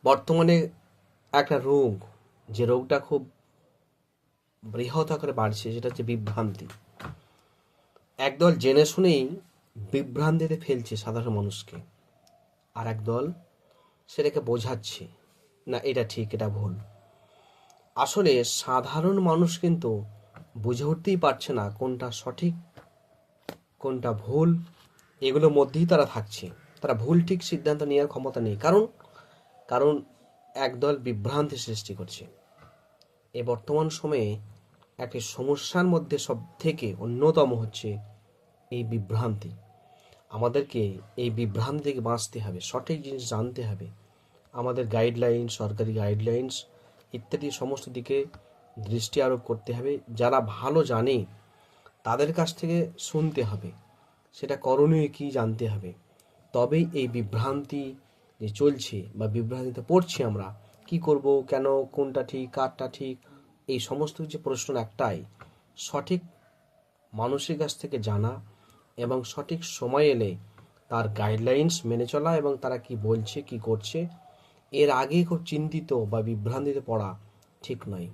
বর্তমানে একটা রোগ, যে রোগটা খুব বৃহৎ আকারে বাড়ছে, সেটা হচ্ছে বিভ্রান্তি। একদল জেনে শুনেই বিভ্রান্তিতে ফেলছে সাধারণ মানুষকে, আর একদল সেটাকে বোঝাচ্ছে না এটা ঠিক এটা ভুল। আসলে সাধারণ মানুষ কিন্তু বুঝে উঠতেই পারছে না কোনটা সঠিক কোনটা ভুল, এগুলোর মধ্যেই তারা থাকছে। তারা ভুল ঠিক সিদ্ধান্ত নেওয়ার ক্ষমতা নেই, কারণ কারণ একদল বিভ্রান্তি সৃষ্টি করছে। এ বর্তমান সময়ে একটি সমস্যার মধ্যে সব থেকে অন্যতম হচ্ছে এই বিভ্রান্তি। আমাদেরকে এই বিভ্রান্তি থেকে বাঁচতে হবে, সঠিক জিনিস জানতে হবে। আমাদের গাইডলাইন, সরকারি গাইডলাইন্স ইত্যাদি সমস্ত দিকে দৃষ্টি আরোপ করতে হবে। যারা ভালো জানে তাদের কাছ থেকে শুনতে হবে, সেটা করণীয় কী জানতে হবে। তবেই এই বিভ্রান্তি যে চলছে বা বিভ্রান্তিতে পড়ছি আমরা, কি করব, কেন, কোনটা ঠিক, কারটা ঠিক, এই সমস্ত কিছু প্রশ্ন একটাই, সঠিক মানুষের কাছ থেকে জানা এবং সঠিক সময় এলে তার গাইডলাইন্স মেনে চলা এবং তারা কি বলছে কি করছে এর আগে খুব চিন্তিত বা বিভ্রান্তিতে পড়া ঠিক নয়।